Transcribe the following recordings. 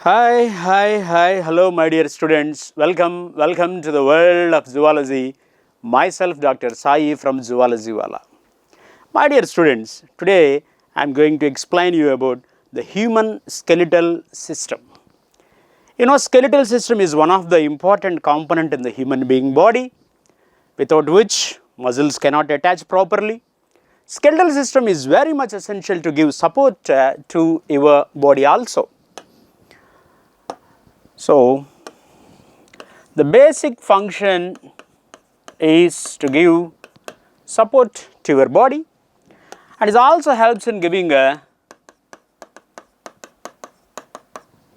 Hi, hello my dear students, welcome to the world of zoology, myself Dr. Sai from Zoology Wala. My dear students, today I am going to explain you about the human skeletal system. You know, skeletal system is one of the important component in the human being body, without which muscles cannot attach properly. Skeletal system is very much essential to give support to your body also. So, the basic function is to give support to your body, and it also helps in giving a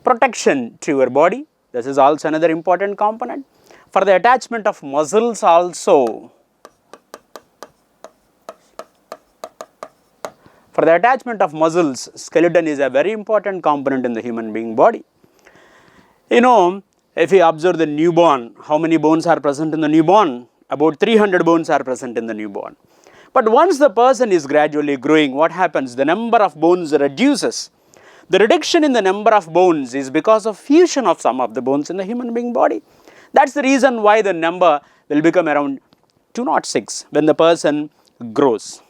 protection to your body. This is also another important component. For the attachment of muscles also, skeleton is a very important component in the human being body. You know, if you observe the newborn, how many bones are present in the newborn? About 300 bones are present in the newborn. But once the person is gradually growing, what happens? The number of bones reduces. The reduction in the number of bones is because of fusion of some of the bones in the human being body. That's the reason why the number will become around 206 when the person grows.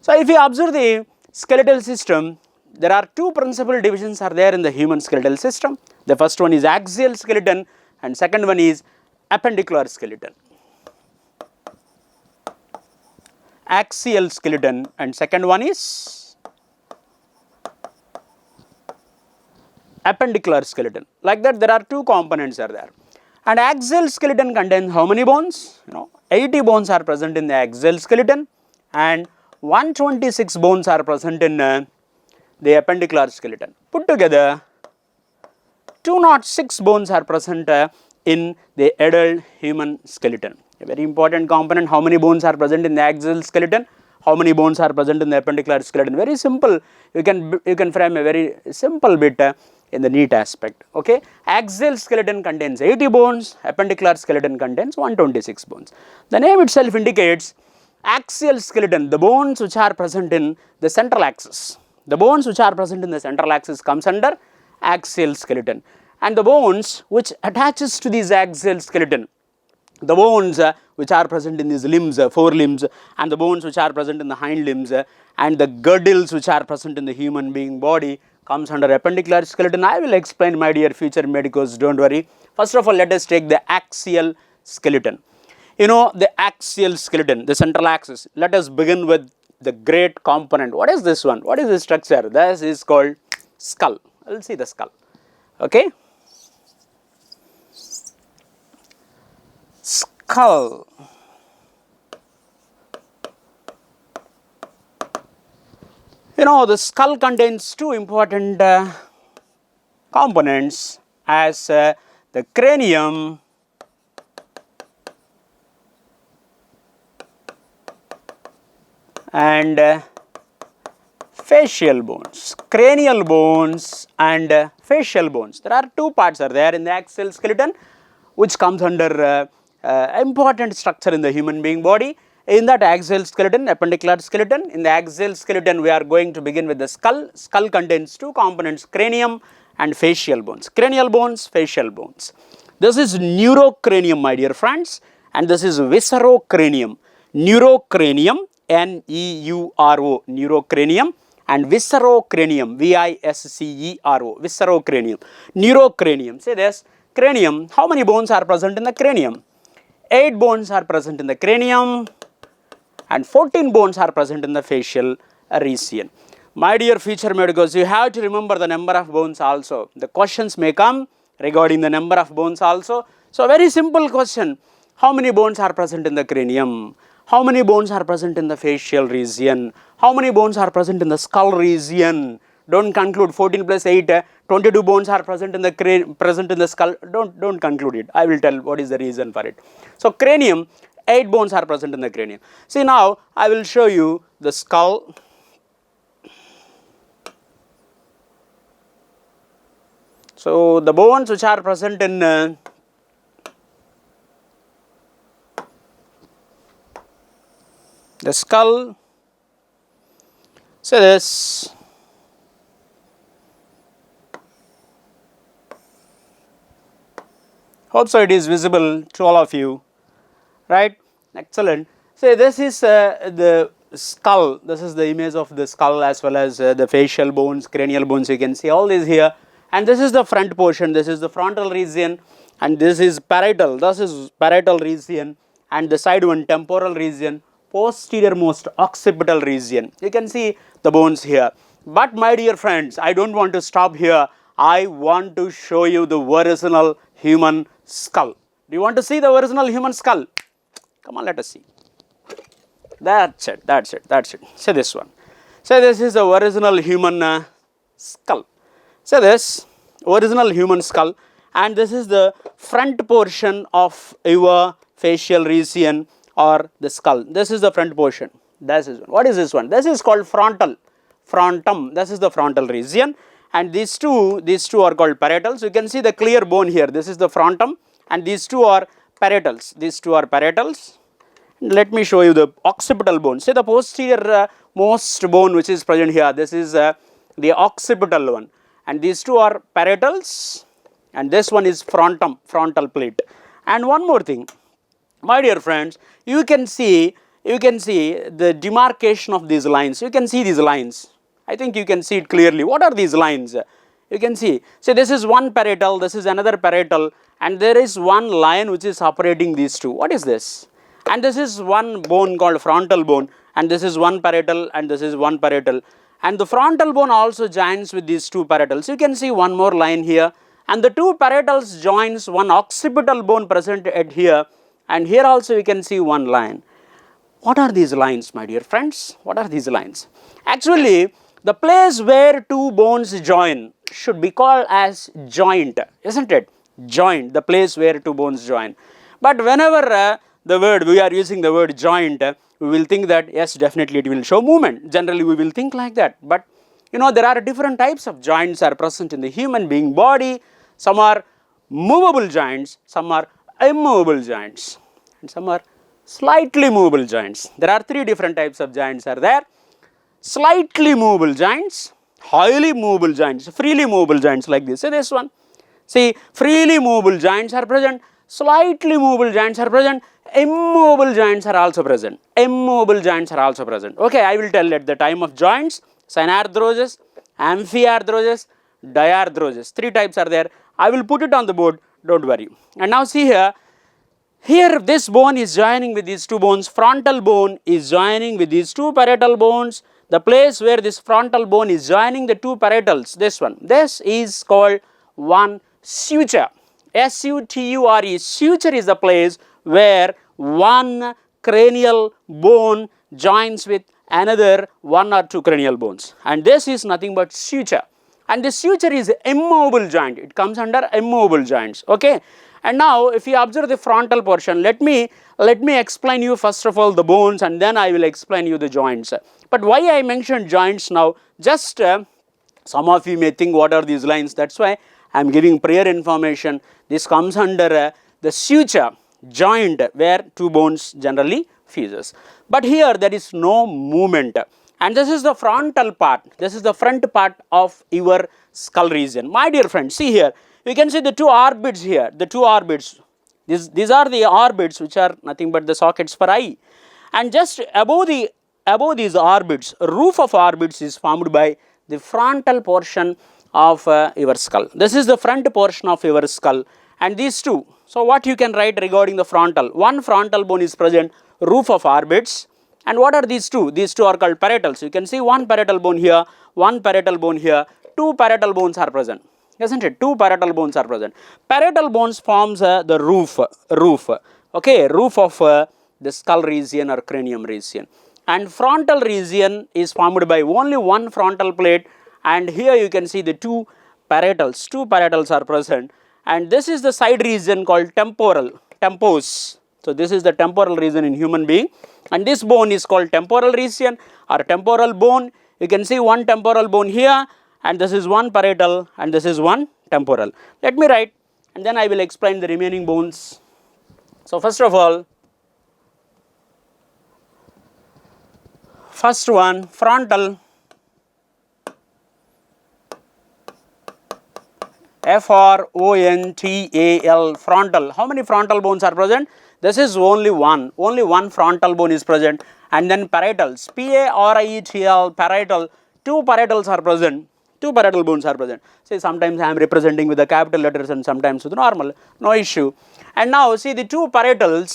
So if you observe the skeletal system, there are two principal divisions are there in the human skeletal system. The first one is axial skeleton and second one is appendicular skeleton. Axial skeleton and second one is appendicular skeleton. Like that, there are two components are there. And axial skeleton contains how many bones? 80 bones are present in the axial skeleton and 126 bones are present in the appendicular skeleton. Put together, 206 bones are present in the adult human skeleton. A very important component. How many bones are present in the axial skeleton? How many bones are present in the appendicular skeleton? Very simple. You can frame a very simple bit in the neat aspect. Okay, axial skeleton contains 80 bones. Appendicular skeleton contains 126 bones. The name itself indicates axial skeleton. The bones which are present in the central axis. The bones which are present in the central axis comes under axial skeleton, and the bones which attaches to this axial skeleton, the bones which are present in these limbs, forelimbs, and the bones which are present in the hind limbs, and the girdles which are present in the human being body comes under appendicular skeleton. I will explain, my dear future medicos, don't worry. First of all, let us take the axial skeleton. You know, the axial skeleton, the central axis. Let us begin with the great component. What is this one? What is the structure? This is called skull. We'll see the skull. Okay. Skull. You know, the skull contains two important components as the cranium and facial bones, cranial bones and facial bones. There are two parts are there in the axial skeleton, which comes under important structure in the human being body. In that axial skeleton, appendicular skeleton. In the axial skeleton, we are going to begin with the skull. Skull contains two components, cranium and facial bones. Cranial bones, facial bones. This is neurocranium, my dear friends, and this is viscerocranium. Neurocranium, N-E-U-R-O, neurocranium, and viscerocranium, V-I-S-C-E-R-O, viscerocranium. Neurocranium. Say this, cranium, how many bones are present in the cranium? 8 bones are present in the cranium and 14 bones are present in the facial region. My dear future medicos, you have to remember the number of bones also. The questions may come regarding the number of bones also. So, very simple question. How many bones are present in the cranium? How many bones are present in the facial region? How many bones are present in the skull region? Don't conclude 14 plus 8, 22 bones are present in the skull. Don't conclude it. I will tell what is the reason for it. So, cranium, 8 bones are present in the cranium. See, now I will show you the skull. So, the bones which are present in the skull. So, this Hope so it is visible to all of you, right? Excellent. So this is the skull. This is the image of the skull as well as the facial bones, cranial bones. You can see all this here. And this is the front portion. This is the frontal region. And this is parietal. This is parietal region. And the side one, temporal region. Posterior most occipital region. You can see the bones here. But my dear friends, I don't want to stop here. I want to show you the original human skull. Do you want to see the original human skull? Come on, let us see. That's it, that's it, that's it. So this one. So this is the original human skull. So this original human skull, and this is the front portion of your facial region or the skull. This is the front portion. This is one. What is this one? This is called frontal. Frontum. This is the frontal region. And these two are called parietals. You can see the clear bone here. This is the frontum, and these two are parietals. These two are parietals. Let me show you the occipital bone. See the posterior most bone which is present here. This is the occipital one, and these two are parietals, and this one is frontum, frontal plate. And one more thing, my dear friends, you can see the demarcation of these lines. You can see these lines. I think you can see it clearly. What are these lines? You can see. So this is one parietal, this is another parietal, and there is one line which is separating these two. What is this? And this is one bone called frontal bone, and this is one parietal, and this is one parietal. And the frontal bone also joins with these two parietals. You can see one more line here, and the two parietals joins one occipital bone present at here, and here also you can see one line. What are these lines, my dear friends? What are these lines? Actually, the place where two bones join should be called as joint, isn't it? Joint, the place where two bones join. But whenever we are using the word joint, we will think that yes, definitely it will show movement. Generally, we will think like that. But you know, there are different types of joints are present in the human being body. Some are movable joints, some are immovable joints, and some are slightly movable joints. There are three different types of joints are there. Slightly movable joints, highly movable joints, freely movable joints like this. So this one. See, freely movable joints are present, slightly movable joints are present, immovable joints are also present. Immovable joints are also present. Okay, I will tell at the time of joints, synarthrosis, amphiarthrosis, diarthrosis. Three types are there. I will put it on the board, don't worry. And now see here. Here this bone is joining with these two bones. Frontal bone is joining with these two parietal bones. The place where this frontal bone is joining the two parietals, this one. This is called one suture. S-U-T-U-R-E. Suture is the place where one cranial bone joins with another one or two cranial bones. And this is nothing but suture. And this suture is immovable joint. It comes under immovable joints. Okay. And now, if you observe the frontal portion, let me explain you first of all the bones, and then I will explain you the joints. But why I mentioned joints now? Just some of you may think, what are these lines? That's why I am giving prior information. This comes under the suture, joint, where two bones generally fuses. But here there is no movement, and this is the frontal part. This is the front part of your skull region. My dear friends, see here. You can see the two orbits here, the two orbits. These are the orbits which are nothing but the sockets for eye. And just above these orbits, roof of orbits is formed by the frontal portion of your skull. This is the front portion of your skull, and these two. So what you can write regarding the frontal? One frontal bone is present, roof of orbits. And what are these two? These two are called parietals. You can see one parietal bone here, one parietal bone here, two parietal bones are present. Isn't it? Two parietal bones are present. Parietal bones forms the roof, okay, roof of the skull region or cranium region. And frontal region is formed by only one frontal plate, and here you can see the two parietals are present, and this is the side region called tempos. So this is the temporal region in human being, and this bone is called temporal region or temporal bone. You can see one temporal bone here, and this is one parietal, and this is one temporal. Let me write, and then I will explain the remaining bones. So first of all, first one, frontal, Frontal, frontal. How many frontal bones are present? This is only one frontal bone is present. And then parietals, P-A-R-I-E-T-L, parietal, two parietals are present, two parietal bones are present. See, sometimes I am representing with the capital letters and sometimes with normal, no issue. And now see the two parietal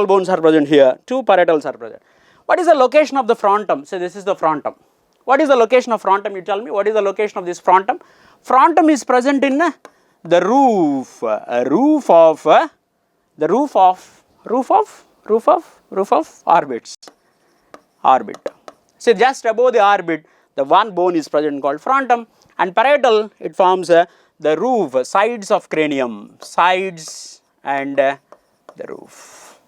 bones are present here, two parietals are present. What is the location of the frontum? Say, this is the frontum. What is the location of frontum? You tell me, what is the location of this frontum? Frontum is present in the roof of orbits. Orbit. See, just above the orbit, the one bone is present called frontum, and parietal, it forms the roof, sides of cranium, sides and the roof.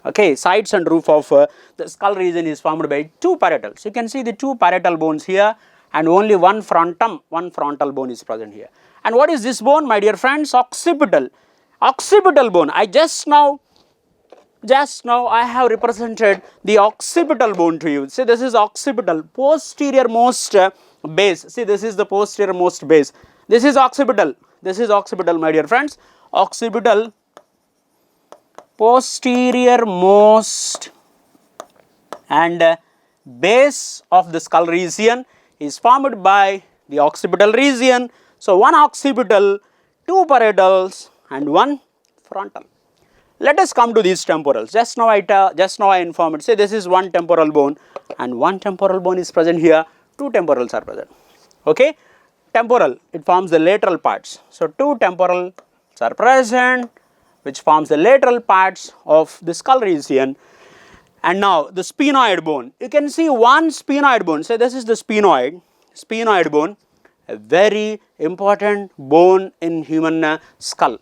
Okay, sides and roof of the skull region is formed by two parietals. You can see the two parietal bones here, and only one frontal bone is present here. And what is this bone, my dear friends? Occipital bone. I just now I have represented the occipital bone to you. See, this is occipital, posterior most base. See, this is the posterior most base. This is occipital, my dear friends. Occipital, posterior most and base of the skull region is formed by the occipital region. So, one occipital, two parietals and one frontal. Let us come to these temporals. Just now I informed. Say, this is one temporal bone and one temporal bone is present here. Two temporals are present. Okay, temporal, it forms the lateral parts. So, two temporals are present, which forms the lateral parts of the skull region. And now the sphenoid bone. You can see one sphenoid bone. Say, this is the sphenoid bone, a very important bone in human skull.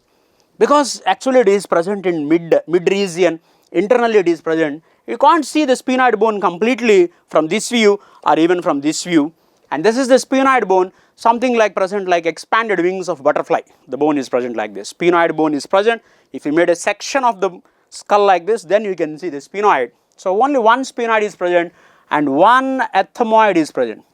Because actually it is present in mid region, internally it is present. You can't see the sphenoid bone completely from this view or even from this view. And this is the sphenoid bone, something like present like expanded wings of butterfly. The bone is present like this. Sphenoid bone is present. If you made a section of the skull like this, then you can see the sphenoid. So, only one sphenoid is present and one ethmoid is present.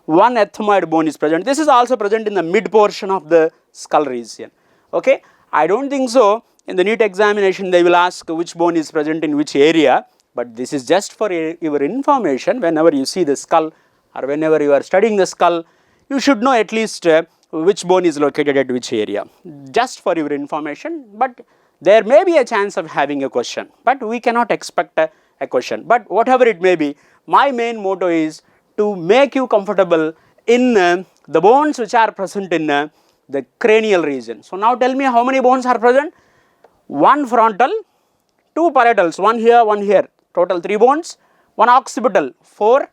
One ethmoid bone is present. This is also present in the mid portion of the skull region. Okay. I don't think so. In the Neet examination, they will ask which bone is present in which area. But this is just for your information. Whenever you see the skull or whenever you are studying the skull, you should know at least which bone is located at which area. Just for your information. But there may be a chance of having a question. But we cannot expect a question. But whatever it may be, my main motto is to make you comfortable in the bones which are present in the cranial region. So, now tell me how many bones are present? One frontal, two parietals, one here, total 3 bones, one occipital, 4,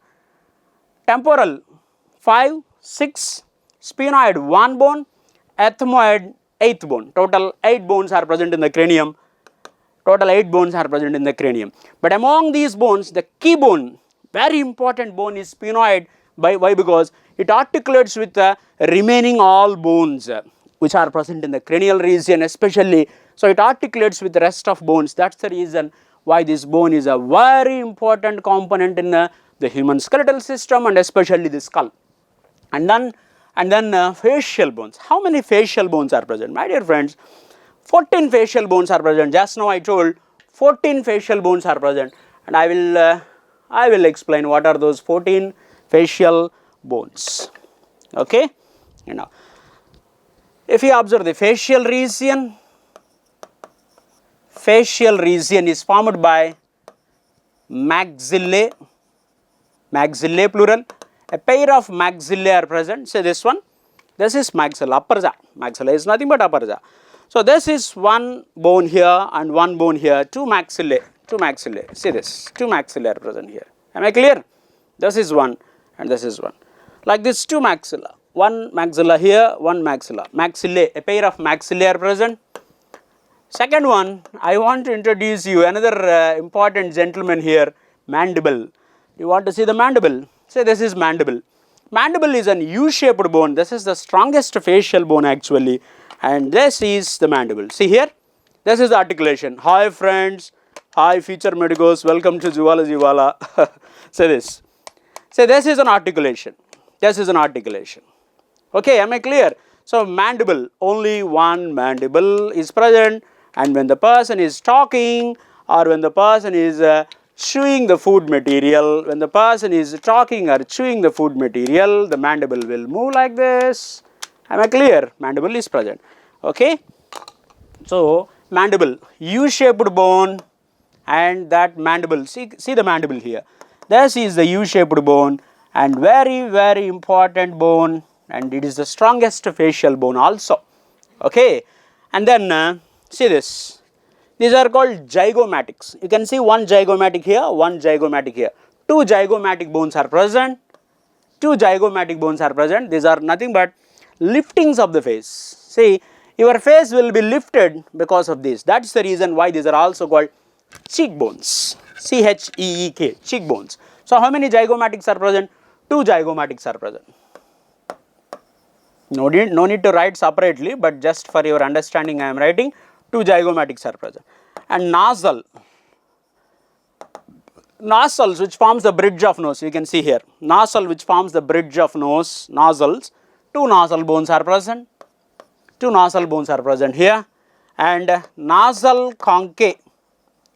temporal, 5, 6, sphenoid, 1 bone, ethmoid, 8th bone. Total 8 bones are present in the cranium. But among these bones, the key bone, very important bone is sphenoid. Why? Because it articulates with the remaining all bones which are present in the cranial region especially. So, it articulates with the rest of bones. That is the reason why this bone is a very important component in the human skeletal system and especially the skull. And then facial bones. How many facial bones are present? My dear friends, 14 facial bones are present. Just now I told 14 facial bones are present, and I will explain what are those 14 facial bones. Okay. You know, if you observe the facial region is formed by maxillae plural. A pair of maxillae are present. Say this one. This is maxilla, upper jaw. Maxilla is nothing but upper jaw. So, this is one bone here and one bone here. Two maxillae. See this. Two maxillae are present here. Am I clear? This is one and this is one. Like this, two maxilla. One maxilla here, one maxilla. Maxillae, a pair of maxillae are present. Second one, I want to introduce you another important gentleman here, mandible. You want to see the mandible? Say this is mandible. Mandible is an U-shaped bone. This is the strongest facial bone actually. And this is the mandible. See here, this is the articulation. Hi friends, hi future medicos, welcome to Zoology Wala. Say this. Say this is an articulation. This is an articulation. Okay, am I clear? So mandible, only one mandible is present, and when the person is talking or when the person is chewing the food material, when the person is talking or chewing the food material, the mandible will move like this. Am I clear? Mandible is present. Okay. So mandible, U-shaped bone, and that mandible, see the mandible here. This is the U-shaped bone, and very important bone, and it is the strongest facial bone also. Okay. And then see this. These are called gyromatics. You can see one zygomatic here, one zygomatic here. Two zygomatic bones are present. Two zygomatic bones are present. These are nothing but liftings of the face. See, your face will be lifted because of this. That's the reason why these are also called cheekbones. C-H-E-E-K, cheekbones. So how many zygomatics are present? Two zygomatics are present. No need to write separately, but just for your understanding I am writing. Two zygomatics are present. And nostrils which forms the bridge of nose, you can see here. Nostril which forms the bridge of nose, nostrils. Two nasal bones are present. Two nasal bones are present here. And nasal conchae,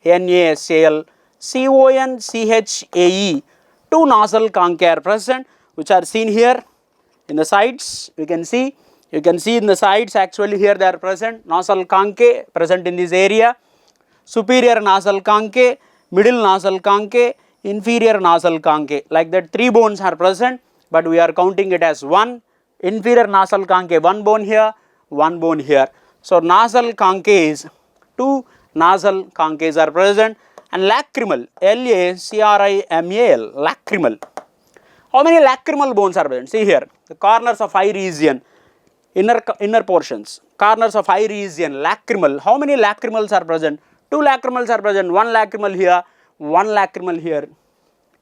N-A-S-A-L, C-O-N-C-H-A-E. Two nasal conchae are present, which are seen here in the sides. You can see in the sides, actually here they are present. Nasal conchae present in this area. Superior nasal conchae, middle nasal conchae, inferior nasal conchae. Like that, three bones are present, but we are counting it as one. Inferior nasal conchae, one bone here, one bone here. So nasal conchae is two nasal conchaes are present, and lacrimal, L-A-C-R-I-M-A-L, lacrimal. How many lacrimal bones are present? See here, the corners of eye region, inner portions, corners of eye region, lacrimal. How many lacrimals are present? Two lacrimals are present, one lacrimal here, one lacrimal here.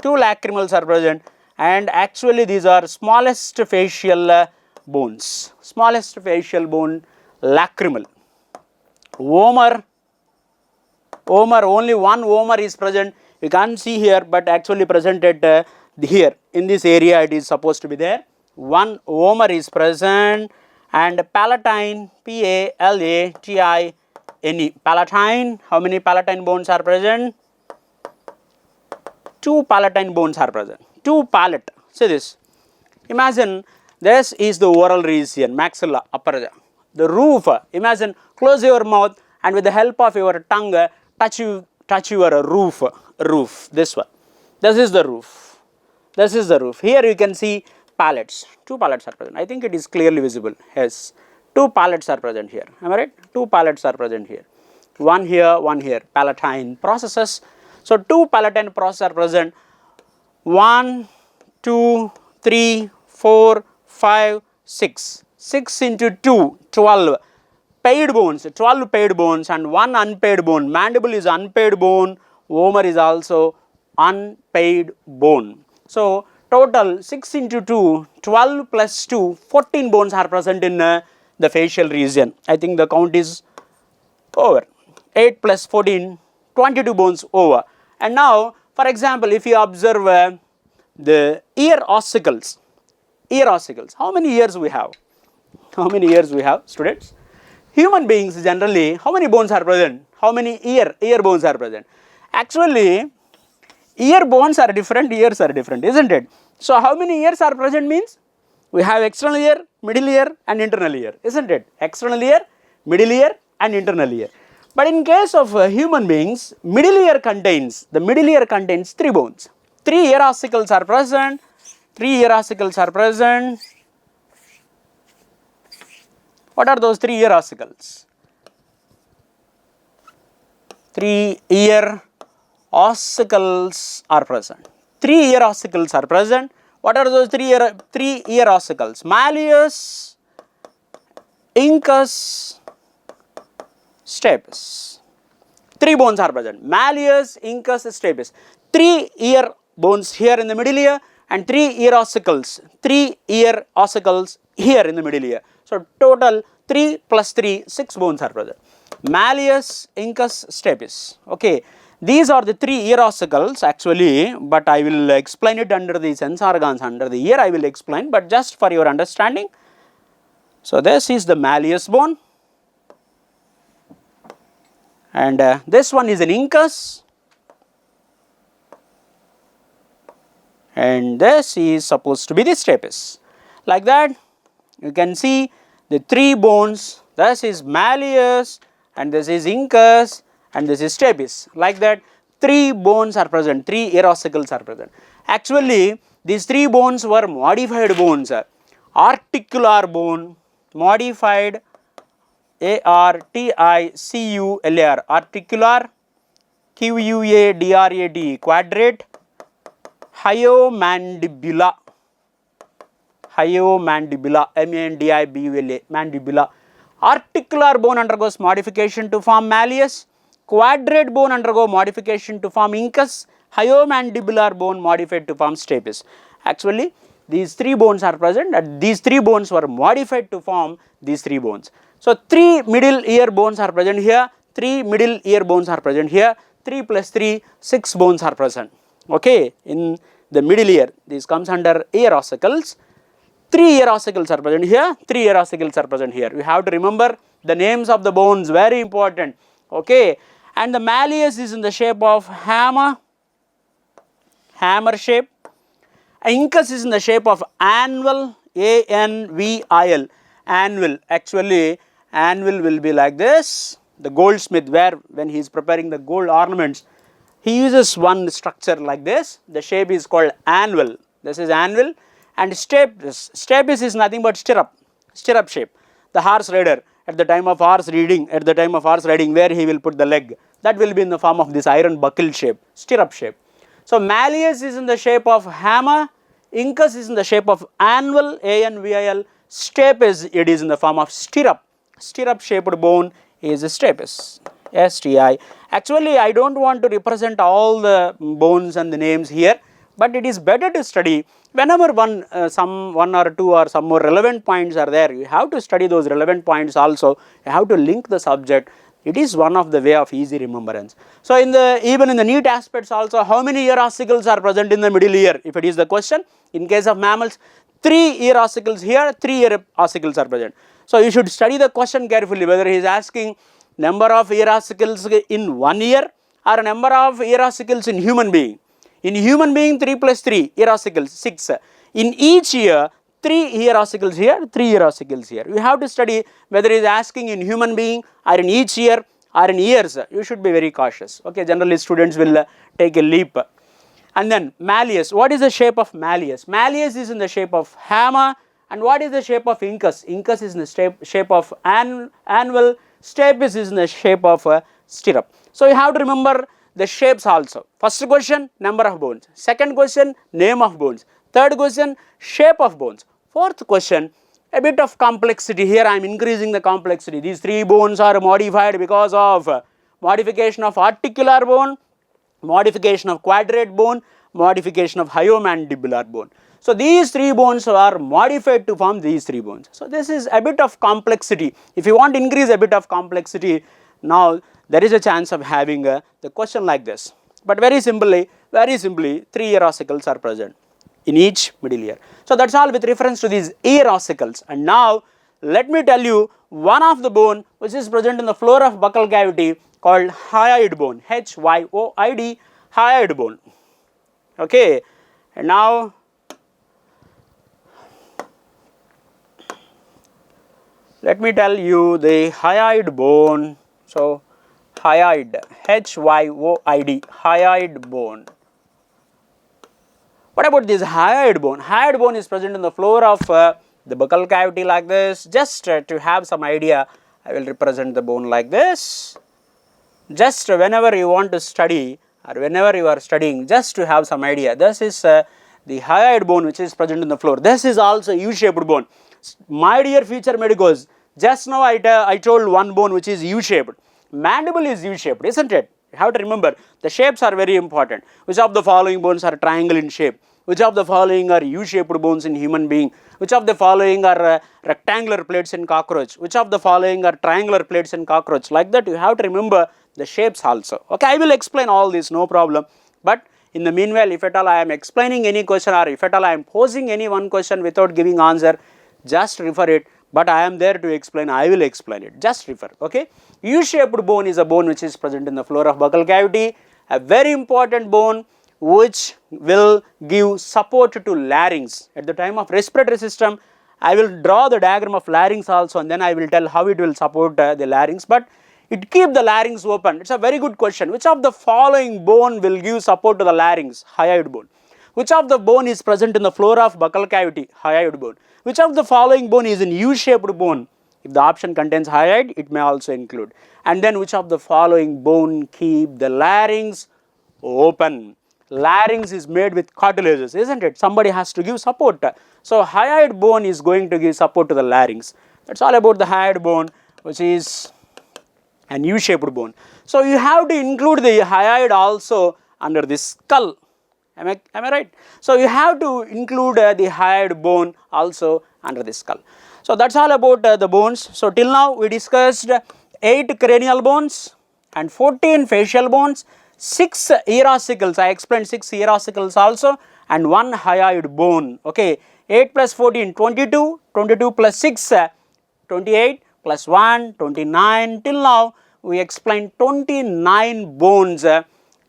Two lacrimals are present, and actually these are smallest facial bones. Smallest facial bone, lacrimal. Vomer, only one vomer is present. You can't see here, but actually presented here in this area it is supposed to be there. One vomer is present. And palatine, P-A-L-A-T-I-N-E, palatine. How many palatine bones are present? Two palatine bones are present. Two palate. See this. Imagine this is the oral region, maxilla, upper jaw. The roof. Imagine, close your mouth and with the help of your tongue touch your roof. This one. This is the roof. This is the roof. Here you can see palates. Two palates are present. I think it is clearly visible. Yes. Two palates are present here. Am I right? Two palates are present here. One here, one here. Palatine processes. So two palatine processes are present. 1, 2, 3, 4, 5, 6. 6 into 2, 12. Paid bones, 12 paid bones and one unpaid bone. Mandible is unpaid bone. Vomer is also unpaid bone. So total 6 into 2, 12 plus 2, 14 bones are present in the facial region. I think the count is over. 8 plus 14, 22 bones over. And now, for example, if you observe the ear ossicles, how many ears we have? How many ears we have, students? Human beings generally, how many bones are present? How many ear bones are present? Actually, ear bones are different, ears are different, isn't it? So how many ears are present means we have external ear, middle ear and internal ear, isn't it? External ear, middle ear and internal ear. But in case of human beings, middle ear contains 3 bones. 3 ear ossicles are present. 3 ear ossicles are present. What are those 3 ear ossicles? 3 ear ossicles are present. 3 ear ossicles are present. What are those 3 ear ossicles? Malleus, incus, stapes. 3 bones are present. Malleus, incus, stapes. 3 ear bones here in the middle ear and 3 ear ossicles. 3 ear ossicles here in the middle ear. So total 3 plus 3, 6 bones are present. Malleus, incus, stapes. Okay. These are the 3 ear ossicles actually, but I will explain it under the sense organs, under the ear I will explain, but just for your understanding, So this is the malleus bone, and this one is an incus, and this is supposed to be the stapes. Like that, you can see the three bones. This is malleus, and this is incus, and this is stapes. Like that, three bones are present, three ear ossicles are present. Actually, these three bones were modified bones. Articular bone, modified articular, articular, quadrat, quadrate, hyomandibula, hyomandibula, mandibula, mandibula. Articular bone undergoes modification to form malleus, quadrate bone undergo modification to form incus, hyomandibular bone modified to form stapes. Actually, these three bones are present, and these three bones were modified to form these three bones. So, three middle ear bones are present here, three middle ear bones are present here, 3 plus 3, 6 bones are present. Okay, in the middle ear, this comes under ear ossicles. 3 ear ossicles are present here, 3 ear ossicles are present here. You have to remember the names of the bones, very important. Okay, and the malleus is in the shape of hammer, hammer shape. Incus is in the shape of anvil, A-N-V-I-L, anvil. Actually, anvil will be like this. The goldsmith, where when he is preparing the gold ornaments, he uses one structure like this. The shape is called anvil. This is anvil. And stapes is nothing but stirrup shape. The horse rider, at the time of horse riding, where he will put the leg, that will be in the form of this iron buckle shape, stirrup shape. So, malleus is in the shape of hammer, incus is in the shape of anvil, A-N-V-I-L, stapes, it is in the form of stirrup shaped bone is stapes, S-T-I. Actually, I don't want to represent all the bones and the names here, but it is better to study whenever one or two or some more relevant points are there. You have to study those relevant points also. You have to link the subject. It is one of the way of easy remembrance. So, even in the Neet aspects also, how many ear ossicles are present in the middle ear? If it is the question, in case of mammals, 3 ear ossicles here, 3 ear ossicles are present. So, you should study the question carefully, whether he is asking number of ear ossicles in one ear or number of ear ossicles in human being. In human being, 3 plus 3 ear ossicles, 6. In each ear, 3 ear ossicles here, 3 ear ossicles here. You have to study whether he is asking in human being or in each ear or in ears. You should be very cautious. Okay, generally students will take a leap. And then malleus. What is the shape of malleus? Malleus is in the shape of hammer. And what is the shape of incus? Incus is in the shape of anvil. Stapes is in the shape of stirrup. So you have to remember the shapes also. First question, number of bones. Second question, name of bones. Third question, shape of bones. Fourth question, a bit of complexity. Here I am increasing the complexity. These 3 bones are modified because of modification of articular bone, modification of quadrate bone, modification of hyomandibular bone. So these 3 bones are modified to form these 3 bones. So this is a bit of complexity. If you want to increase a bit of complexity, now there is a chance of having the question like this. But very simply, 3 ear ossicles are present in each middle ear. So that's all with reference to these ear ossicles. And now let me tell you one of the bone which is present in the floor of buccal cavity called hyoid bone, H-Y-O-I-D, hyoid bone. Okay, and now let me tell you the hyoid bone. So hyoid, H-Y-O-I-D, hyoid bone. What about this hyoid bone? Hyoid bone is present in the floor of the buccal cavity like this. Just to have some idea, I will represent the bone like this. Just whenever you want to study or whenever you are studying, just to have some idea. This is the hyoid bone which is present in the floor. This is also U-shaped bone. My dear future medicos, just now I told one bone which is U-shaped. Mandible is U-shaped, isn't it? You have to remember, the shapes are very important. Which of the following bones are triangle in shape? Which of the following are U-shaped bones in human being? Which of the following are rectangular plates in cockroach? Which of the following are triangular plates in cockroach? Like that, you have to remember the shapes also. Okay, I will explain all this, no problem. But in the meanwhile, if at all I am explaining any question or if at all I am posing any one question without giving answer, just refer it. but I am there to explain, I will explain it, just refer, okay. U-shaped bone is a bone which is present in the floor of buccal cavity, a very important bone which will give support to larynx. At the time of respiratory system, I will draw the diagram of larynx also, and then I will tell how it will support the larynx, but it keep the larynx open. It's a very good question. Which of the following bone will give support to the larynx? Hyoid bone. Which of the bone is present in the floor of buccal cavity? Hyoid bone. Which of the following bone is an U-shaped bone? If the option contains hyoid, it may also include. And then which of the following bone keep the larynx open? Larynx is made with cartilages, isn't it? Somebody has to give support. So hyoid bone is going to give support to the larynx. That's all about the hyoid bone, which is an U-shaped bone. So you have to include the hyoid also under the skull. Am I right? So you have to include the hyoid bone also under the skull. So that's all about the bones. So till now we discussed 8 cranial bones and 14 facial bones, 6 ear-ossicles. I explained 6 ear-ossicles also, and 1 hyoid bone. Okay, 8 plus 14, 22, 22 plus 6, 28 plus 1, 29. Till now we explained 29 bones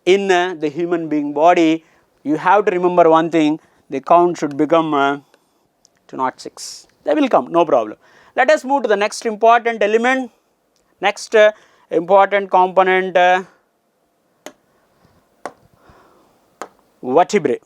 in the human being body. You have to remember one thing, the count should become 206. They will come, no problem. Let us move to the next important element, next important component, vertebrae.